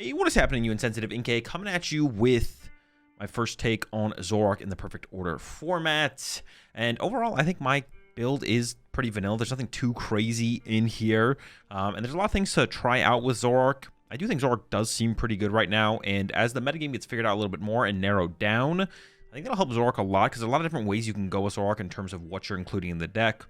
Hey, what is happening, you insensitive Inkay? Coming at you with my first take on Zoroark in the perfect order format. And overall, I think my build is pretty vanilla. There's nothing too crazy in here. And there's a lot of things to try out with Zoroark. I do think Zoroark does seem pretty good right now. And as the metagame gets figured out a little bit more and narrowed down, I think that'll help Zoroark a lot because there's a lot of different ways you can go with Zoroark in terms of what you're including in the deck.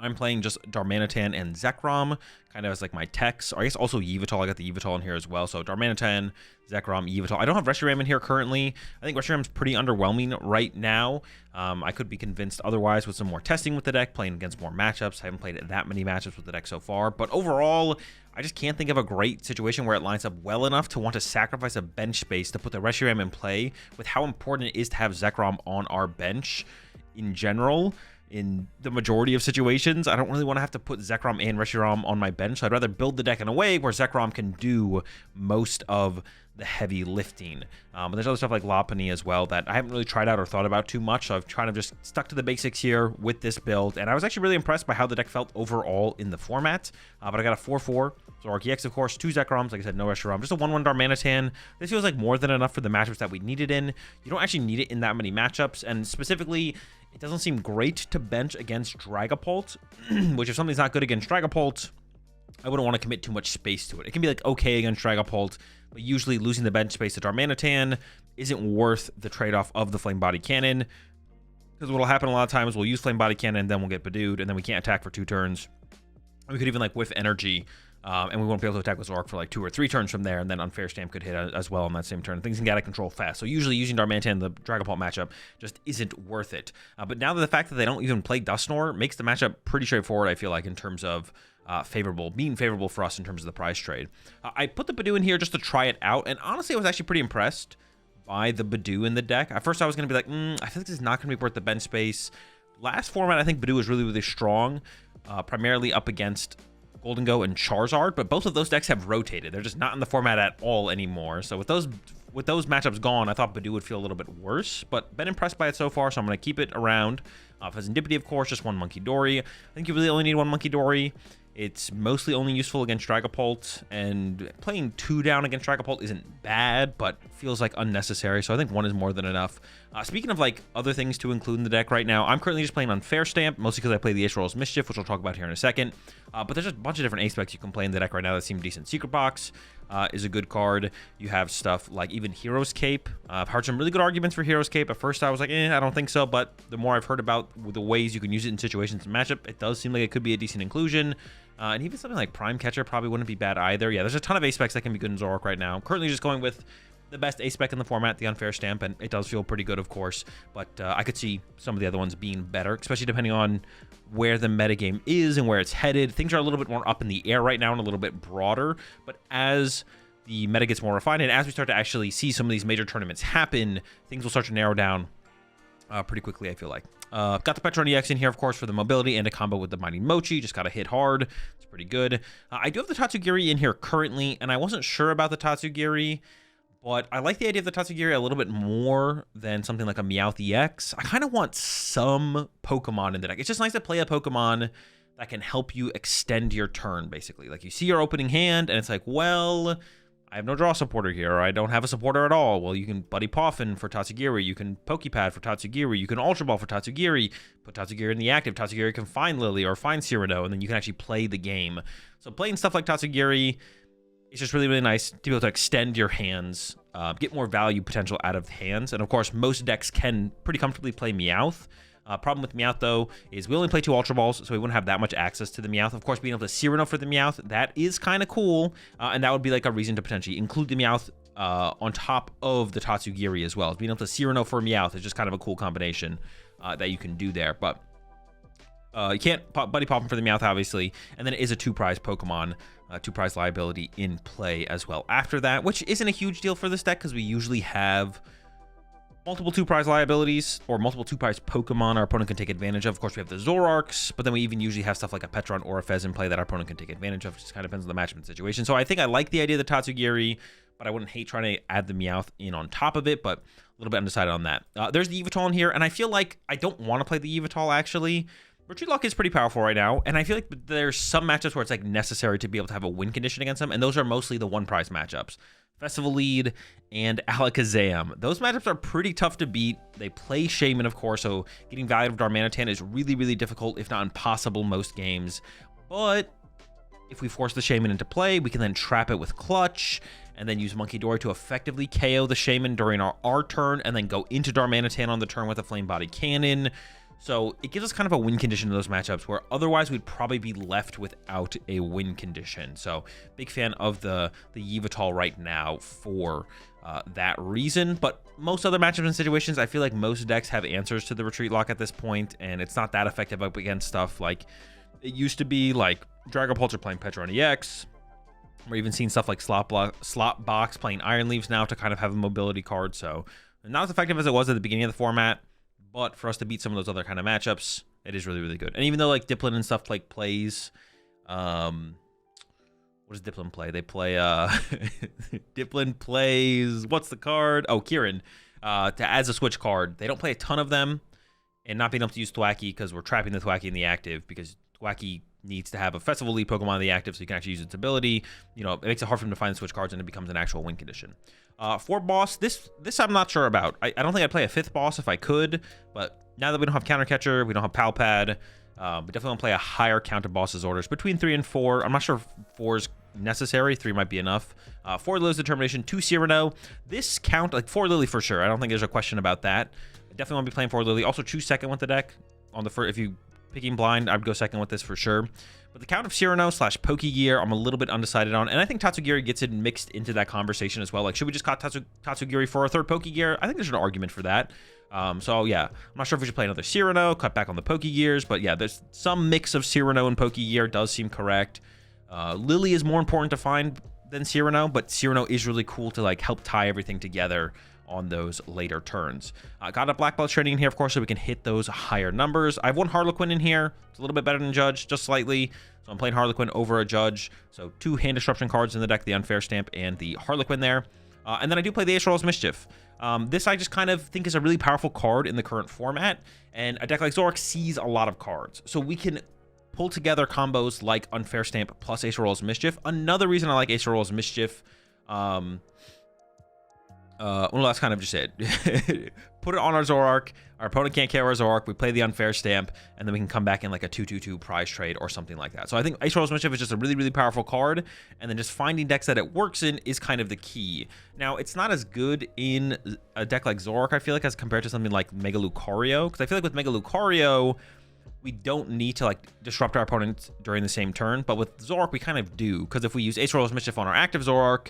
I'm playing just Darmanitan and Zekrom, kind of as like my techs. Or I guess also Yveltal. I got the Yveltal in here as well. So Darmanitan, Zekrom, Yveltal. I don't have Reshiram in here currently. I think Reshiram's pretty underwhelming right now. I could be convinced otherwise with some more testing with the deck, playing against more matchups. I haven't played that many matchups with the deck so far. But overall, I just can't think of a great situation where it lines up well enough to want to sacrifice a bench space to put the Reshiram in play with how important it is to have Zekrom on our bench in general. In the majority of situations, I don't really want to have to put Zekrom and Reshiram on my bench. So I'd rather build the deck in a way where Zekrom can do most of the heavy lifting. But there's other stuff like Lopunny as well that I haven't really tried out or thought about too much. So I've kind of just stuck to the basics here with this build. And I was actually really impressed by how the deck felt overall in the format. But I got a 4-4. Zoroark EX, of course, 2 Zekroms, like I said, no Reshiram, just a 1-1 Darmanitan. This feels like more than enough for the matchups that we need it in. You don't actually need it in that many matchups, and specifically, it doesn't seem great to bench against Dragapult, which if something's not good against Dragapult, I wouldn't want to commit too much space to it. It can be like okay against Dragapult, but usually losing the bench space to Darmanitan isn't worth the trade-off of the Flame Body Cannon, because what'll happen a lot of times, we'll use Flame Body Cannon, and then we'll get Budewed, and then we can't attack for 2 turns. We could even like whiff energy, and we won't be able to attack with Zoroark for like 2 or 3 turns from there, and then Unfair Stamp could hit as well on that same turn. Things can get out of control fast. So usually using Darmanitan in the Dragapult matchup just isn't worth it. But now that the fact that they don't even play Dusknoir makes the matchup pretty straightforward, I feel like, in terms of being favorable for us in terms of the prize trade. I put the Budew in here just to try it out, and honestly, I was actually pretty impressed by the Budew in the deck. At first, I was going to be like, I feel like this is not going to be worth the bench space. Last format, I think Budew was really, really strong, primarily up against Golden Go and Charizard, but both of those decks have rotated. They're just not in the format at all anymore. So with those matchups gone, I thought Budew would feel a little bit worse, but been impressed by it so far, so I'm going to keep it around. Fezandipiti, of course, just 1 Munkidori. I think you really only need 1 Munkidori. It's mostly only useful against Dragapult, and playing 2 down against Dragapult isn't bad, but feels like unnecessary, so I think 1 is more than enough. Speaking of like other things to include in the deck right now, I'm currently just playing Unfair Stamp, mostly because I play the Acerola Mischief, which we'll talk about here in a second. But there's just a bunch of different A-specs you can play in the deck right now that seem decent. Secret Box is a good card. You have stuff like even Hero's Cape. I've heard some really good arguments for Hero's Cape. At first I was like, I don't think so, but the more I've heard about the ways you can use it in situations and matchup, it does seem like it could be a decent inclusion. And even something like Prime Catcher probably wouldn't be bad either. Yeah, there's a ton of A-specs that can be good in Zoroark right now. I'm currently just going with the best A-spec in the format, the Unfair Stamp, and it does feel pretty good, of course. But I could see some of the other ones being better, especially depending on where the metagame is and where it's headed. Things are a little bit more up in the air right now and a little bit broader. But as the meta gets more refined and as we start to actually see some of these major tournaments happen, things will start to narrow down pretty quickly, I feel like. Got the Pecharunt EX in here, of course, for the mobility and a combo with the Binding Mochi. Just got to hit hard. It's pretty good. I do have the Tatsugiri in here currently, and I wasn't sure about the Tatsugiri, but I like the idea of the Tatsugiri a little bit more than something like a Meowth EX. I kind of want some Pokemon in the deck. It's just nice to play a Pokemon that can help you extend your turn, basically. Like, you see your opening hand, and it's like, well, I have no draw supporter here, or I don't have a supporter at all. Well, you can Buddy Poffin for Tatsugiri, you can Poké Pad for Tatsugiri, you can Ultra Ball for Tatsugiri, put Tatsugiri in the active, Tatsugiri can find Lillie or find Cyrano, and then you can actually play the game. So playing stuff like Tatsugiri, it's just really, really nice to be able to extend your hands, get more value potential out of hands, and of course, most decks can pretty comfortably play Meowth. Problem with Meowth, though, is we only play 2 Ultra Balls, so we wouldn't have that much access to the Meowth. Of course, being able to Cyrano for the Meowth, that is kind of cool, and that would be like a reason to potentially include the Meowth on top of the Tatsugiri as well. Being able to Cyrano for Meowth is just kind of a cool combination that you can do there, but you can't Buddy Poffin for the Meowth, obviously, and then it is a 2-prize Pokemon, 2-prize liability in play as well after that, which isn't a huge deal for this deck because we usually have multiple 2-prize liabilities or multiple 2-prize Pokemon our opponent can take advantage of. Of course, we have the Zoroarks, but then we even usually have stuff like a Pecharunt or a Fez in play that our opponent can take advantage of. It just kind of depends on the matchup and situation. So I think I like the idea of the Tatsugiri, but I wouldn't hate trying to add the Meowth in on top of it, but a little bit undecided on that. There's the Yveltal in here, and I feel like I don't want to play the Yveltal, actually. Retreat Lock is pretty powerful right now, and I feel like there's some matchups where it's like necessary to be able to have a win condition against them, and those are mostly the one prize matchups. Festival Lead and Alakazam. Those matchups are pretty tough to beat. They play Shaman, of course, so getting value of Darmanitan is really, really difficult, if not impossible, most games. But if we force the Shaman into play, we can then trap it with Clutch, and then use Munkidori to effectively KO the Shaman during our turn, and then go into Darmanitan on the turn with a Flame Body Cannon. So it gives us kind of a win condition in those matchups where otherwise we'd probably be left without a win condition. So big fan of the Yveltal right now for that reason. But most other matchups and situations, I feel like most decks have answers to the Retreat Lock at this point, and it's not that effective up against stuff like it used to be, like Dragapult playing Pecharunt EX. We're even seeing stuff like Slot Box playing Iron Leaves now to kind of have a mobility card. So not as effective as it was at the beginning of the format. But for us to beat some of those other kind of matchups, it is really, really good. And even though like Dipplin and stuff like plays, what does Dipplin play? They play, Dipplin plays, what's the card? Oh, Kieran, as a switch card. They don't play a ton of them, and not being able to use Thwackey because we're trapping the Thwackey in the active, because Thwackey needs to have a Festival Lead Pokemon in the active so you can actually use its ability. You know, it makes it hard for him to find the switch cards, and it becomes an actual win condition. For boss, this I'm not sure about. I don't think I'd play a 5th boss if I could, but now that we don't have Counter Catcher, we don't have Pal Pad, we definitely want to play a higher count of bosses orders between 3 and 4. I'm not sure if 4 is necessary. 3 might be enough. 4 Lillie's Determination, 2 Cyrano. This count, like 4 Lillie for sure. I don't think there's a question about that. I definitely want to be playing 4 Lillie. Also choose second with the deck on the first. If you picking blind, I'd go second with this for sure. But the count of Cyrano / Pokégear, I'm a little bit undecided on. And I think Tatsugiri gets it mixed into that conversation as well. Like, should we just cut Tatsugiri for a 3rd Pokégear? I think there's an argument for that. So, yeah, I'm not sure if we should play another Cyrano, cut back on the Pokégears. But, yeah, there's some mix of Cyrano and Pokégear does seem correct. Lillie is more important to find than Cyrano, but Cyrano is really cool to, like, help tie everything together on those later turns. Got a Black Belt training in here, of course, so we can hit those higher numbers. I have 1 Harlequin in here. It's a little bit better than Judge, just slightly. So I'm playing Harlequin over a Judge. So 2 hand disruption cards in the deck, the Unfair Stamp and the Harlequin there. And then I do play the Acerola Mischief. This I just kind of think is a really powerful card in the current format. And a deck like Zoroark sees a lot of cards. So we can pull together combos like Unfair Stamp plus Acerola Mischief. Another reason I like Acerola Mischief, well, that's kind of just it. Put it on our Zoroark. Our opponent can't KO our Zoroark. We play the Unfair Stamp, and then we can come back in like a 2/2/2 prize trade or something like that. So I think Acerola Mischief is just a really, really powerful card, and then just finding decks that it works in is kind of the key. Now, it's not as good in a deck like Zoroark, I feel like, as compared to something like Mega Lucario, because I feel like with Mega Lucario, we don't need to like disrupt our opponent during the same turn, but with Zoroark, we kind of do, because if we use Acerola Mischief on our active Zoroark,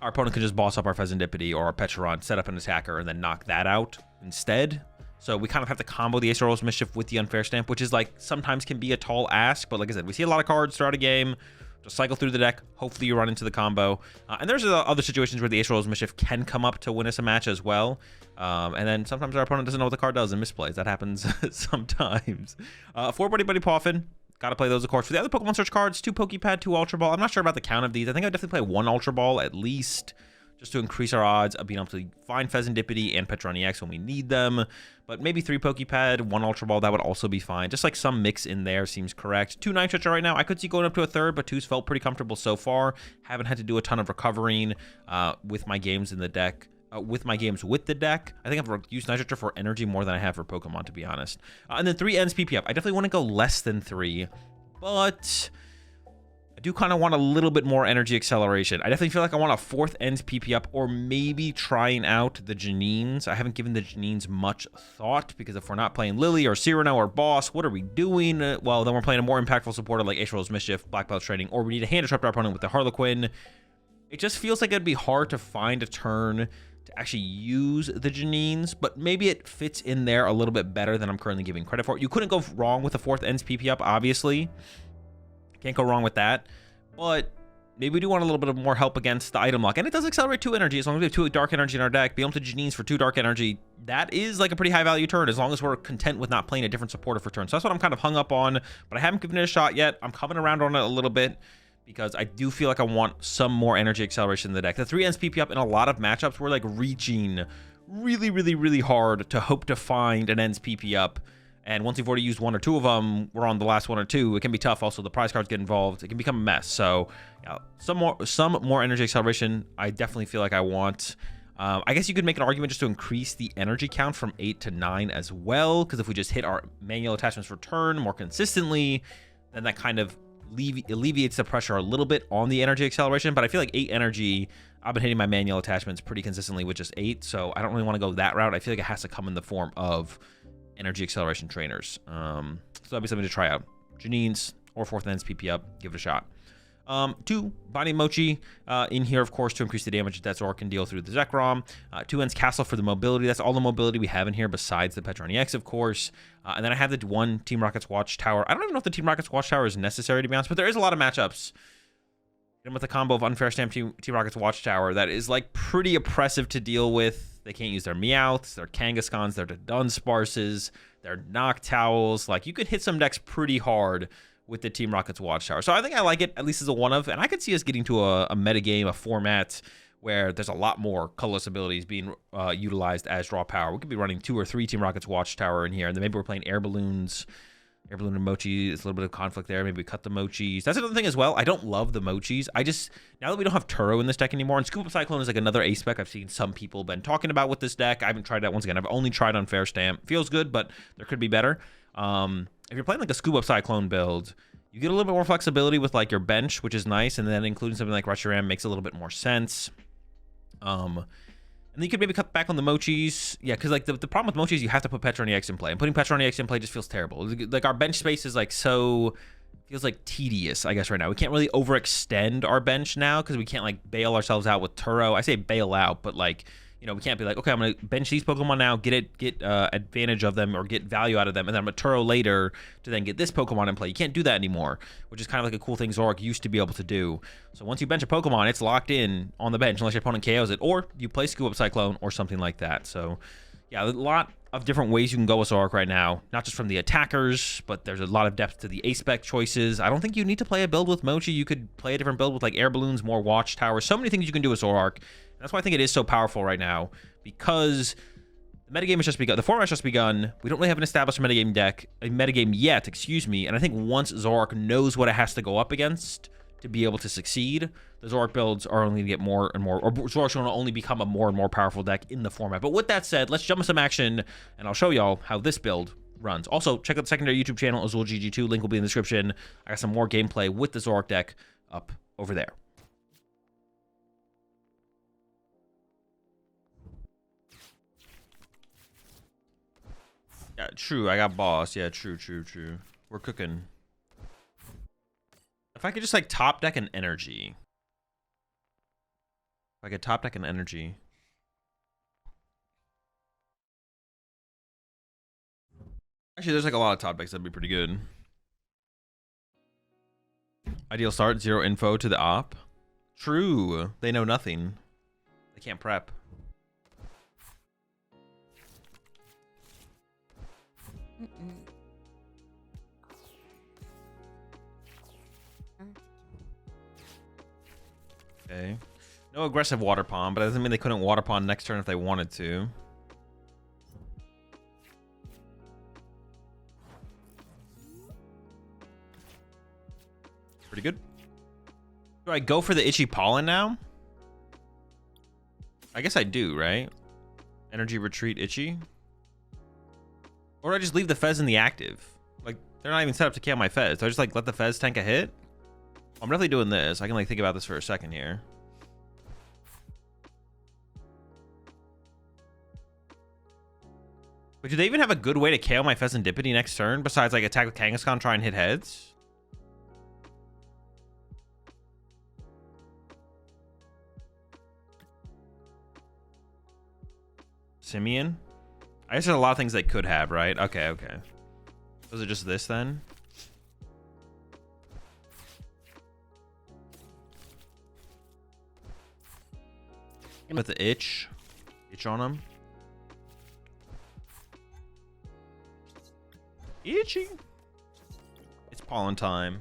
our opponent can just boss up our Fezandipiti or our Pecharunt, set up an attacker, and then knock that out instead. So we kind of have to combo the Acerola Mischief with the Unfair Stamp, which is like sometimes can be a tall ask. But like I said, we see a lot of cards throughout a game. Just cycle through the deck. Hopefully you run into the combo. And there's other situations where the Acerola Mischief can come up to win us a match as well. And then sometimes our opponent doesn't know what the card does and misplays. That happens sometimes. 4 Buddy-Buddy Poffin. Got to play those, of course. For the other Pokemon search cards, 2 Poké Pad, 2 Ultra Ball. I'm not sure about the count of these. I think I'd definitely play 1 Ultra Ball at least, just to increase our odds of being able to find Fezandipiti and Pecharunt EX when we need them. But maybe 3 Poké Pad, 1 Ultra Ball, that would also be fine. Just like some mix in there seems correct. 2 Night Stretcher right now. I could see going up to a 3rd, but 2's felt pretty comfortable so far. Haven't had to do a ton of recovering with my games in the deck. With my games with the deck. I think I've used Night Stretcher for energy more than I have for Pokemon, to be honest. And then 3 ends PP up. I definitely want to go less than 3. But I do kind of want a little bit more energy acceleration. I definitely feel like I want a 4th ends PP up, or maybe trying out the Janines. I haven't given the Janines much thought, because if we're not playing Lillie or Cyrano or Boss, what are we doing? Well, then we're playing a more impactful supporter like Acerola Mischief, Black Belt Training, or we need to hand disrupt our opponent with the Harlequin. It just feels like it'd be hard to find a turn to actually use the Janines, but maybe it fits in there a little bit better than I'm currently giving credit for. You couldn't go wrong with the 4th ends PP up, obviously. Can't go wrong with that, but maybe we do want a little bit of more help against the item lock, and it does accelerate 2 energy. As long as we have 2 dark energy in our deck, be able to Janines for 2 dark energy, that is like a pretty high value turn, as long as we're content with not playing a different supporter for turn. So that's what I'm kind of hung up on, but I haven't given it a shot yet. I'm coming around on it a little bit, because I do feel like I want some more energy acceleration in the deck. The 3 ends PP up in a lot of matchups, we're like reaching really, really, really hard to hope to find an ends PP up. And once you've already used 1 or 2 of them, we're on the last 1 or 2. It can be tough. Also, the prize cards get involved. It can become a mess. So, yeah, some more energy acceleration. I definitely feel like I want. I guess you could make an argument just to increase the energy count from 8 to 9 as well. Because if we just hit our manual attachments for turn more consistently, then that kind of alleviates the pressure a little bit on the energy acceleration. But I feel like 8 energy, I've been hitting my manual attachments pretty consistently with just 8. So I don't really want to go that route. I feel like it has to come in the form of energy acceleration trainers. So that'd be something to try out. Janine's or 4th End's PP up. Give it a shot. 2, Binding Mochi in here, of course, to increase the damage that Zoroark can deal through the Zekrom. 2 Ends Castle for the mobility. That's all the mobility we have in here besides the Pecharunt EX, of course. And then I have the 1 Team Rocket's Watchtower. I don't even know if the Team Rocket's Watchtower is necessary, to be honest, but there is a lot of matchups. And with the combo of Unfair Stamp Team Rocket's Watchtower, that is like pretty oppressive to deal with. They can't use their Meowths, their Kangaskhans, their Dunsparces, their Noctowls. Like, you could hit some decks pretty hard with the Team Rocket's Watchtower. So I think I like it, at least as a one of, and I could see us getting to a metagame, a format where there's a lot more colorless abilities being utilized as draw power. We could be running 2 or 3 Team Rocket's Watchtower in here, and then maybe we're playing Air Balloons. Air Balloon and Mochi, there's a little bit of conflict there. Maybe we cut the Mochis. That's another thing as well. I don't love the Mochis. I just, now that we don't have Turo in this deck anymore, and Scoop Up Cyclone is like another ace spec I've seen some people been talking about with this deck. I haven't tried that once again. I've only tried Unfair Stamp. Feels good, but there could be better. If you're playing like a Scoop Up Cyclone build, you get a little bit more flexibility with like your bench, which is nice, and then including something like Reshiram makes a little bit more sense. And then you could maybe cut back on the Mochis. Yeah, because like the problem with Mochi is you have to put Pecharunt EX in play. And putting Pecharunt EX in play just feels terrible. Like our bench space is like so, feels like tedious, I guess, right now. We can't really overextend our bench now because we can't like bail ourselves out with Turo. I say bail out, but like, you know, we can't be like, okay, I'm going to bench these Pokemon now, get advantage of them or get value out of them, and then I'm going to Turo later to then get this Pokemon in play. You can't do that anymore, which is kind of like a cool thing Zoroark used to be able to do. So once you bench a Pokemon, it's locked in on the bench unless your opponent KOs it, or you play Scoop Up Cyclone or something like that. So yeah, a lot of different ways you can go with Zoroark right now, not just from the attackers, but there's a lot of depth to the A-Spec choices. I don't think you need to play a build with Mochi. You could play a different build with like Air Balloons, more Watchtower, so many things you can do with Zoroark. That's why I think it is so powerful right now, because the metagame has just begun. The format's just begun. We don't really have an established metagame yet, excuse me. And I think once Zoroark knows what it has to go up against to be able to succeed, the Zoroark builds are only going to get more and more, or Zoroark's going to only become a more and more powerful deck in the format. But with that said, let's jump into some action, and I'll show y'all how this build runs. Also, check out the secondary YouTube channel, AzulGG2. Link will be in the description. I got some more gameplay with the Zoroark deck up over there. Yeah, true. I got boss. Yeah, true. We're cooking. If I could just like top deck an energy. If I could top deck an energy. Actually, there's like a lot of top decks that'd be pretty good. Ideal start, 0 info to the op. True. They know nothing. They can't prep. Okay. No aggressive water pond, but that doesn't mean they couldn't water pond next turn if they wanted to. Pretty good. Do I go for the itchy pollen now? I guess I do, right? Energy retreat itchy. Or I just leave the Fez in the active. Like, they're not even set up to KO my Fez. Do I just like let the Fez tank a hit? I'm definitely doing this. I can like think about this for a second here. But do they even have a good way to KO my Fezandipiti next turn besides like attack with Kangaskhan, try and hit heads? Simeon? I guess there's a lot of things they could have, right? Okay. Was it just this then? With the itch on him. Itchy. It's pollen time.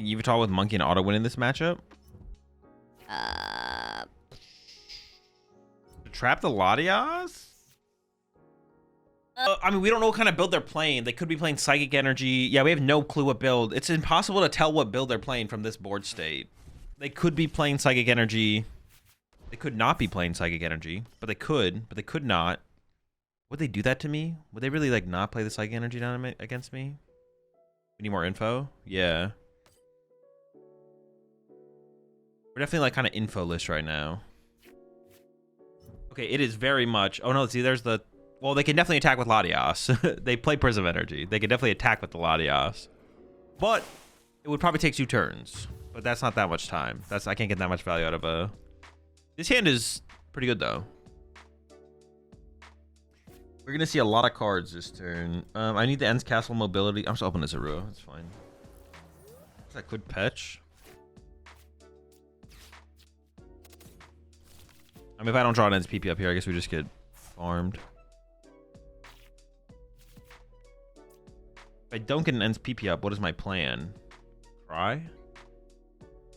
Yveltal with Monkey and Auto winning this matchup? Trap the Latias? I mean, we don't know what kind of build they're playing. They could be playing Psychic Energy. Yeah, we have no clue what build. It's impossible to tell what build they're playing from this board state. They could be playing Psychic Energy. They could not be playing Psychic Energy, but they could not. Would they do that to me? Would they really like not play the Psychic Energy down against me? We need more info? Yeah. We're definitely like kind of info-less right now. Okay, it is very much... Oh no, see, there's the... Well, they can definitely attack with Latias. They play Prism Energy. They can definitely attack with the Latias. But it would probably take 2 turns. But that's not that much time. I can't get that much value out of a... This hand is pretty good, though. We're going to see a lot of cards this turn. I need the Ends Castle mobility. I'm just opening this Zorua. That's fine. I could Petch. I mean, if I don't draw an Ends PP up here, I guess we just get farmed. If I don't get an Ends PP up, what is my plan? Cry?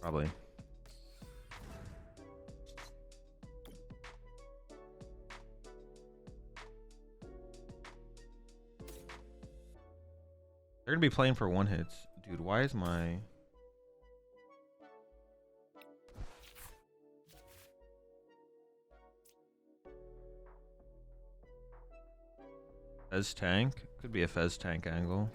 Probably. They're gonna be playing for 1-hits. Dude, why is my... Fez tank? Could be a Fez tank angle.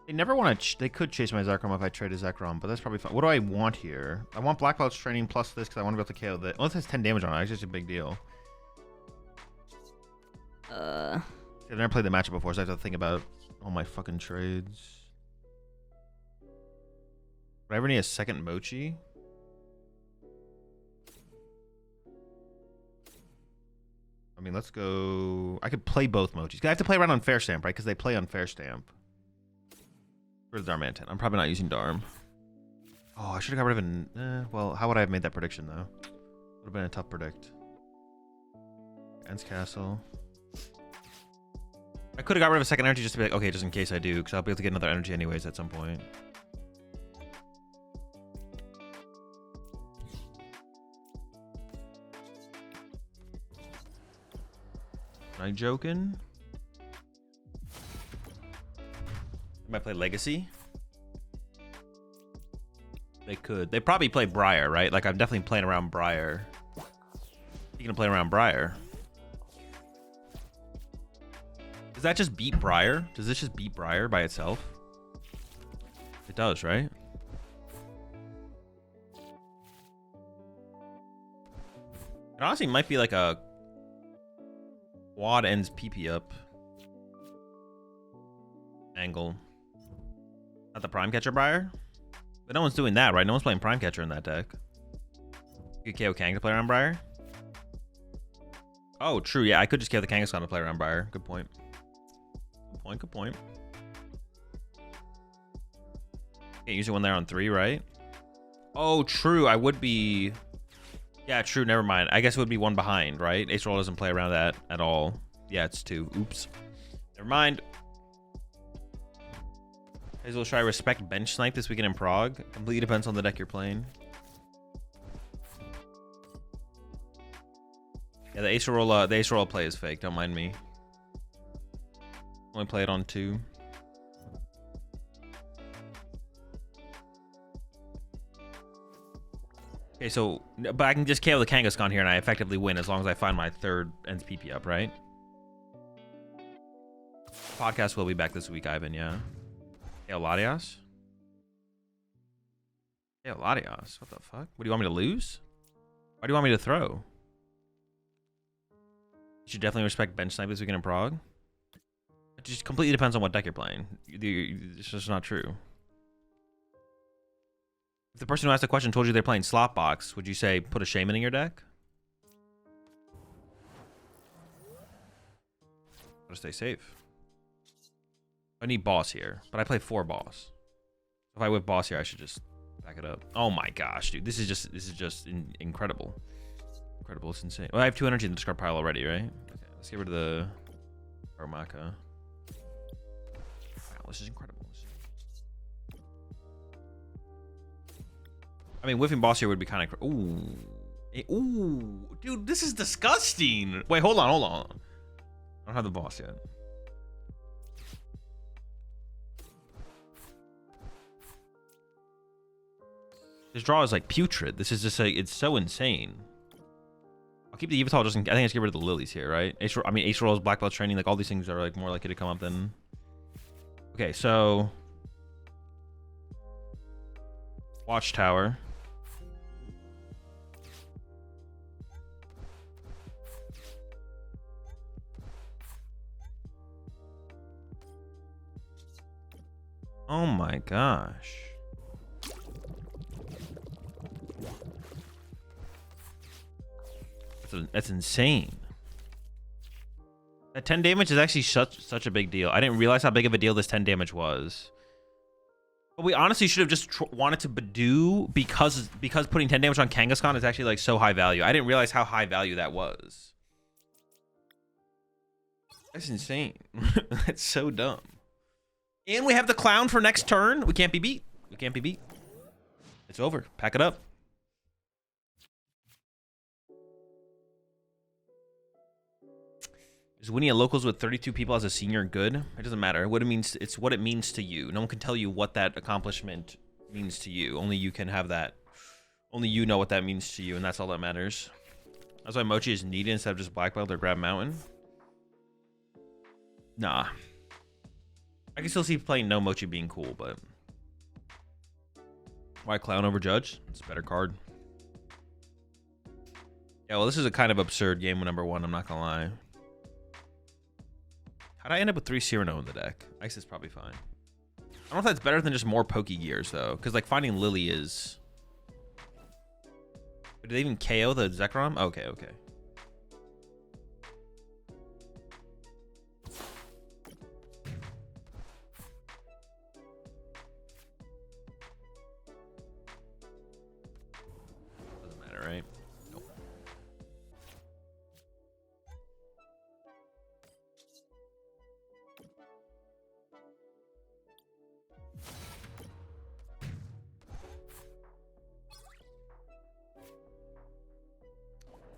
They never want to... They could chase my Zekrom if I trade a Zekrom, but that's probably fine. What do I want here? I want Black Belt's training plus this because I want to be able to KO the... Unless it has 10 damage on it, it's just a big deal. I've never played the matchup before, so I have to think about all my fucking trades. Would I ever need a second Mochi? I mean, let's go... I could play both Mochis. I have to play around Unfair Stamp, right? Because they play Unfair Stamp. Where's Darmanitan? I'm probably not using Darm. Oh, I should have got rid of an... well, how would I have made that prediction, though? Would have been a tough predict. Ends Castle. I could have got rid of a second energy just to be like, okay, just in case I do, because I'll be able to get another energy anyways at some point. Am I joking? I might play Legacy. They could. They probably play Briar, right? Like, I'm definitely playing around Briar. You gonna play around Briar? Does that just beat Briar? Does this just beat Briar by itself? It does, right? It honestly might be like a quad ends PP up angle. Not the Prime Catcher Briar? But no one's doing that, right? No one's playing Prime Catcher in that deck. You KO Kang to play around Briar? Oh, true. Yeah, I could just KO the Kangaskhan to play around Briar. Good point. Good point, good point. Can't use it when they're on 3, right? Oh, true. I would be... Yeah, true. Never mind. I guess it would be 1 behind, right? Acerola doesn't play around that at all. Yeah, it's 2. Oops. Never mind. Azul, should I respect bench snipe this weekend in Prague? Completely depends on the deck you're playing. Yeah, the Acerola play is fake. Don't mind me. Only play it on 2. Okay, so, but I can just KO the Kangaskhan here and I effectively win as long as I find my 3rd ends PP up, right? Podcast will be back this week, Ivan, yeah. KO Latias? KO Latias? What the fuck? What do you want me to lose? Why do you want me to throw? You should definitely respect bench snipe this weekend in Prague. It just completely depends on what deck you're playing. It's just not true. If the person who asked the question told you they're playing slot box, would you say put a shaman in your deck? Gotta stay safe. I need boss here, but I play 4 boss. If I whip boss here, I should just back it up. Oh my gosh, dude, this is just incredible. Incredible, it's insane. Well, I have 2 energy in the discard pile already, right? Okay, let's get rid of the Darumaka. Wow, this is incredible. I mean, whiffing boss here would be kind of... Ooh. Ooh. Dude, this is disgusting. Wait, hold on. I don't have the boss yet. This draw is like putrid. This is just like... It's so insane. I'll keep the Yveltal just in... I think I should get rid of the Lilies here, right? I mean, Acerola, Black Belt training. Like, all these things are like more likely to come up than... Okay, so... Watchtower. Oh my gosh. That's insane. That 10 damage is actually such a big deal. I didn't realize how big of a deal this 10 damage was. But we honestly should have just wanted to Budew because putting 10 damage on Kangaskhan is actually like so high value. I didn't realize how high value that was. That's insane. That's so dumb. And we have the clown for next turn. We can't be beat. We can't be beat. It's over. Pack it up. Is winning at locals with 32 people as a senior good? It doesn't matter. What it means, it's what it means to you. No one can tell you what that accomplishment means to you. Only you can have that. Only you know what that means to you, and that's all that matters. That's why Mochi is needed instead of just Black Belt or Grab Mountain. Nah. I can still see playing no Mochi being cool, but... Why Clown over Judge? It's a better card. Yeah, well, this is a kind of absurd game number 1, I'm not gonna lie. How'd I end up with 3 Cyrano in the deck? Ice is probably fine. I don't know if that's better than just more Pokégears, though. Because, like, finding Lillie is... Did they even KO the Zekrom? Okay, okay. Doesn't matter, right? Nope.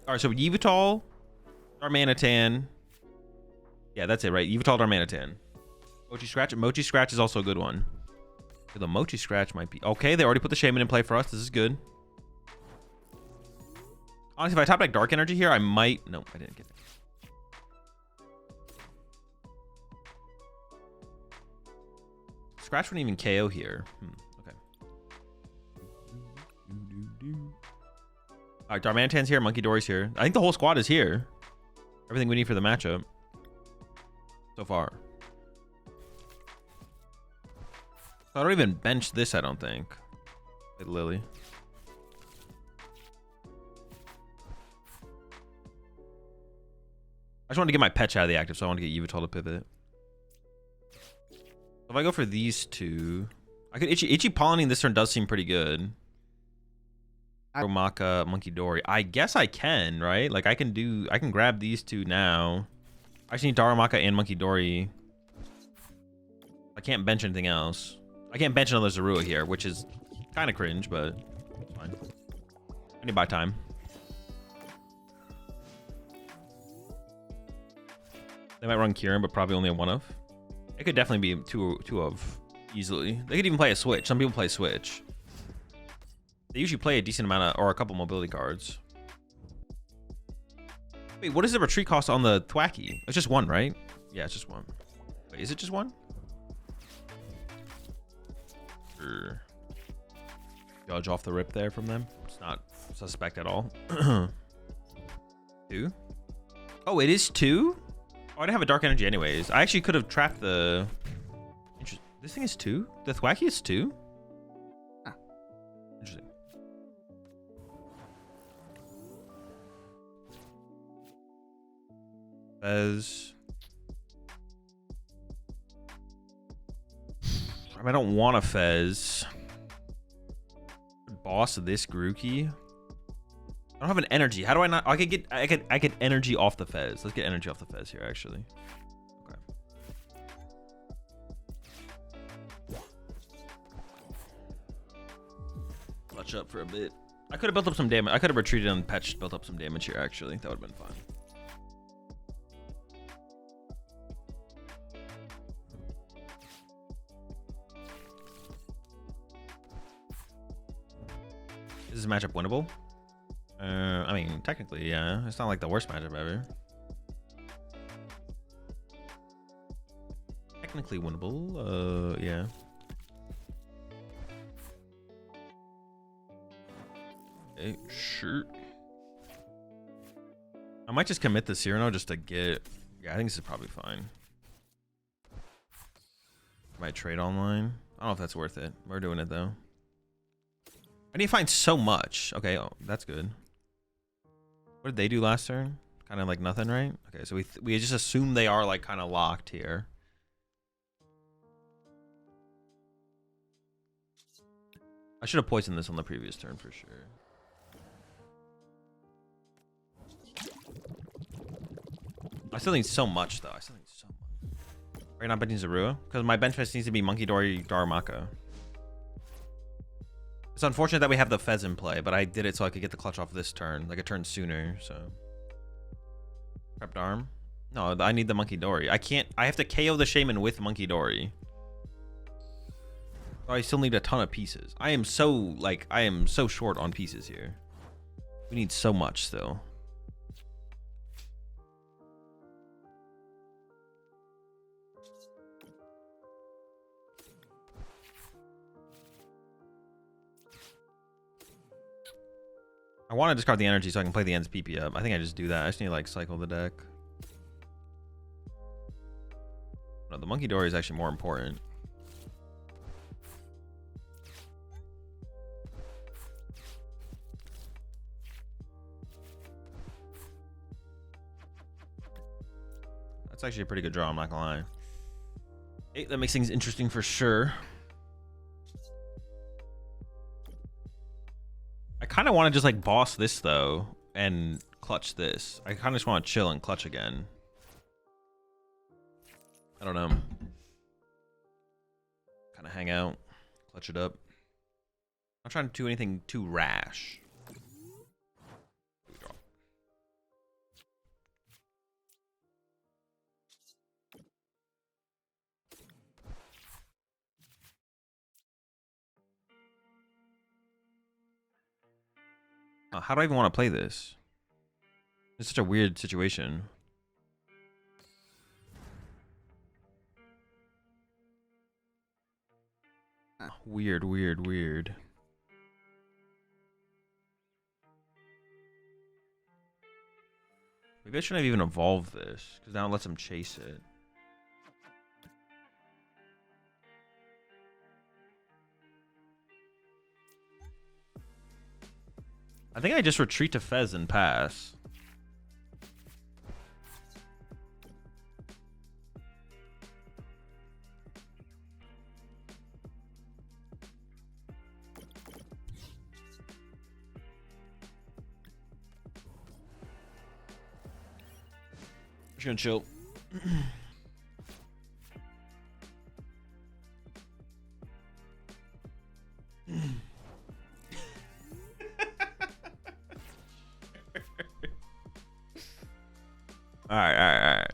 All right, so Yveltal, Darmanitan. Yeah, that's it, right? Yveltal, Darmanitan. Mochi Scratch. Mochi Scratch is also a good one. The Mochi Scratch might be... Okay, they already put the Shaman in play for us. This is good. Honestly, if I top deck Dark Energy here, I might... No, I didn't get it. Scratch wouldn't even KO here. Okay. All right, Darmanitan's here. Munkidori's here. I think the whole squad is here. Everything we need for the matchup. So far. I don't even bench this, I don't think. With Lillie. I just wanted to get my Petch out of the active, so I want to get Yveltal to pivot. If I go for these two... I could Itchy Pollinating this turn does seem pretty good. Darumaka, Munkidori. I guess I can, right? Like I can grab these two now. I just need Darumaka and Munkidori. I can't bench anything else. I can't bench another Zorua here, which is kind of cringe, but it's fine. I need to buy time. They might run Kieran, but probably only a 1-of. It could definitely be two of easily. They could even play a Switch. Some people play Switch. They usually play a decent amount of, or a couple mobility cards. Wait, what is the retreat cost on the Thwacky? It's just 1, right? Yeah, it's just 1. Wait, is it just 1? Sure. Judge off the rip there from them. It's not suspect at all. 2? Oh, it is 2? Oh, I didn't have a Dark Energy anyways. I actually could have trapped the... This thing is 2? The Thwacky is 2? Interesting. Fez. I don't want a Fez. Boss of this Grookey. I don't have an energy. How do I not? I get energy off the Fez. Let's get energy off the Fez here, actually. Okay. Clutch up for a bit. I could have built up some damage. I could have retreated and Petch, built up some damage here, actually. That would have been fine. Is this matchup winnable? I mean, technically, yeah. It's not like the worst matchup ever. Technically winnable. Yeah. Okay, sure. I might just commit the Cyrano just to get. Yeah, I think this is probably fine. Might trade online. I don't know if that's worth it. We're doing it though. I need to find so much. Okay, oh, that's good. What did they do last turn? Kind of like nothing, right? Okay, so we just assume they are like kind of locked here. I should have poisoned this on the previous turn for sure. I still need so much though. I still need so much. Are you not betting Zorua? Because my bench press needs to be Munkidori Darumaka. It's unfortunate that we have the Fez in play, but I did it so I could get the clutch off this turn, like a turn sooner, so. Prep Darm? No, I need the Munkidori. I have to KO the Shaman with Munkidori. Oh, I still need a ton of pieces. I am so short on pieces here. We need so much still. I want to discard the energy so I can play the ends PP up. I think I just do that. I just need to like cycle the deck. No, the Munkidori is actually more important. That's actually a pretty good draw, I'm not gonna lie. Hey, that makes things interesting for sure. I kind of want to just like boss this though and clutch this. I kind of just want to chill and clutch again. I don't know. Kind of hang out, clutch it up. I'm not trying to do anything too rash. How do I even want to play this? It's such a weird situation. Weird. Maybe I shouldn't have even evolved this, because now it lets him chase it. I think I just retreat to Fez and pass. Just gonna chill. All right.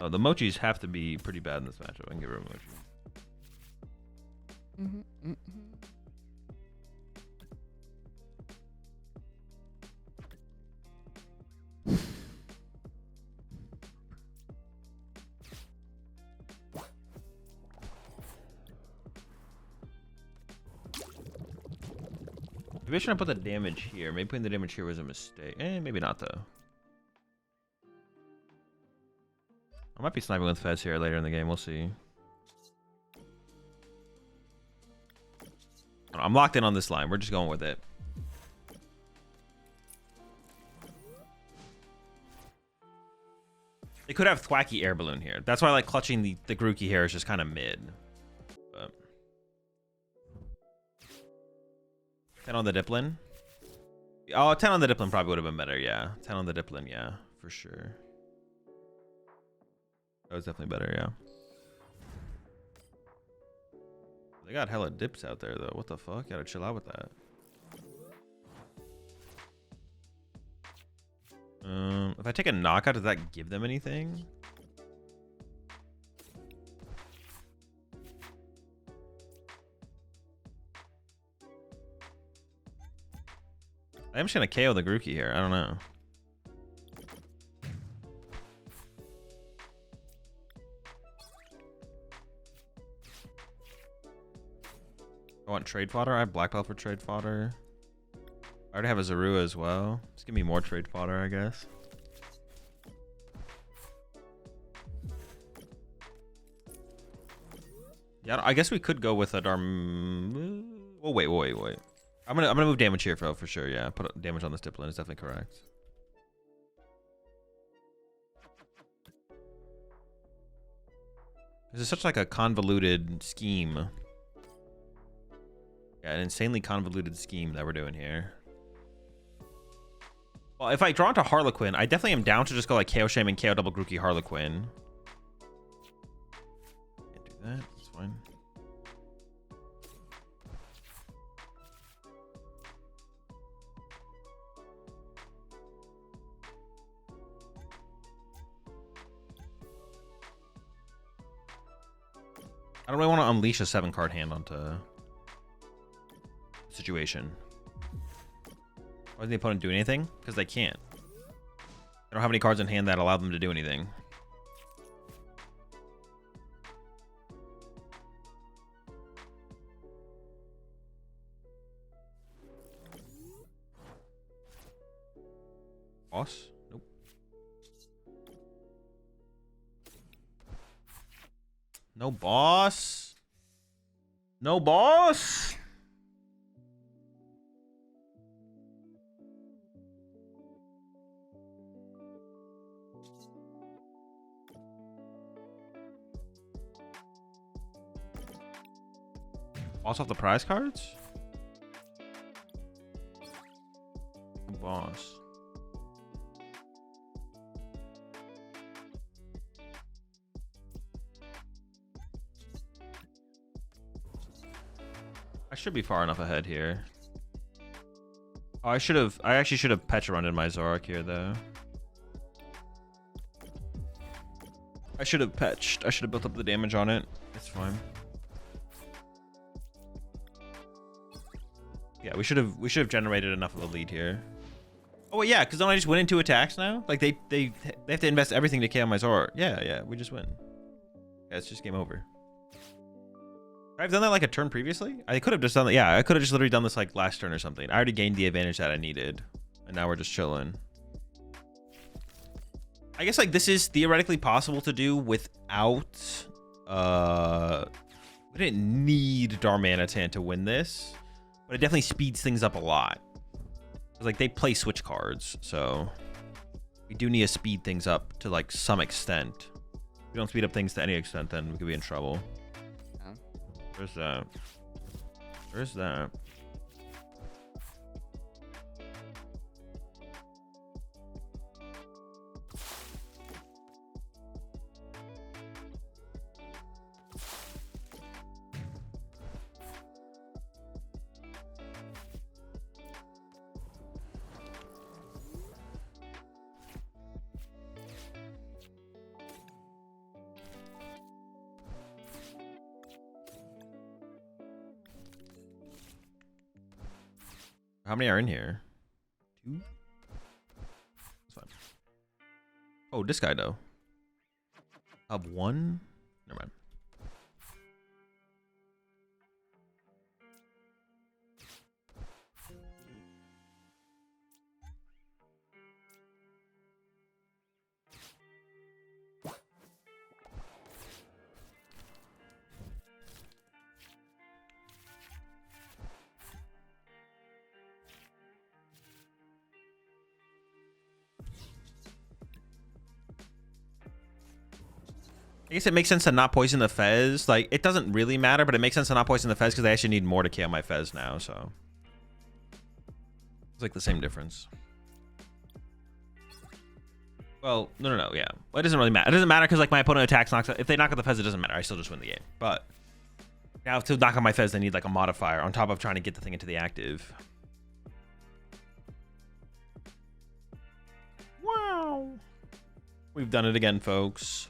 Oh, the Mochis have to be pretty bad in this matchup. I can get rid of Mochi. Maybe I shouldn't put the damage here. Maybe putting the damage here was a mistake. Maybe not though. I might be sniping with Fez here later in the game. We'll see. I'm locked in on this line. We're just going with it. They could have Thwacky Air Balloon here. That's why I like clutching the Grookey here is just kind of mid. But 10 on the Diplin. Oh, 10 on the Diplin probably would have been better, yeah. 10 on the Diplin, yeah, for sure. That was definitely better, yeah. They got hella dips out there, though. What the fuck? Gotta chill out with that. If I take a knockout, does that give them anything? I'm just gonna KO the Grookey here. I don't know. I want trade fodder. I have black belt for trade fodder. I already have a Zorua as well. Just give me more trade fodder, I guess. Yeah, I guess we could go with a Oh wait. I'm gonna move damage here for sure. Yeah, put damage on this Diplin is definitely correct. This is such like a convoluted scheme. Yeah, an insanely convoluted scheme that we're doing here. Well, if I draw into Harlequin, I definitely am down to just go like KO Shame and KO double Grookey Harlequin. Can't do that. That's fine. I don't really want to unleash a 7-card hand onto the situation. Why doesn't the opponent do anything? Because they can't. They don't have any cards in hand that allow them to do anything. Boss? Nope. No boss. No boss. Boss off the prize cards? Boss. I should be far enough ahead here. Oh, I actually should have Pecharunt in my Zoroark here though. I should have petched. I should have built up the damage on it. It's fine. Yeah, we should have generated enough of a lead here. Oh yeah, because don't I just win in 2 attacks now? Like they have to invest everything to KO my Zoroark. Yeah, we just win. Yeah, it's just game over. I've done that like a turn previously. I could have just done that. Yeah, I could have just literally done this like last turn or something. I already gained the advantage that I needed, and now we're just chilling. I guess like this is theoretically possible to do without. We didn't need Darmanitan to win this, but it definitely speeds things up a lot. Like they play switch cards, so we do need to speed things up to like some extent. If we don't speed up things to any extent, then we could be in trouble. Where's that? Where's that? How many are in here? 2? That's fine. Oh, this guy though. Up 1? Never mind. I guess it makes sense to not poison the Fez. Like, it doesn't really matter, but it makes sense to not poison the Fez because I actually need more to KO my Fez now, so. It's like the same difference. Well, no, yeah. Well, it doesn't really matter. It doesn't matter because, like, my opponent attacks, knocks out. If they knock out the Fez, it doesn't matter. I still just win the game. But now to knock out my Fez, I need, like, a modifier on top of trying to get the thing into the active. Wow. We've done it again, folks.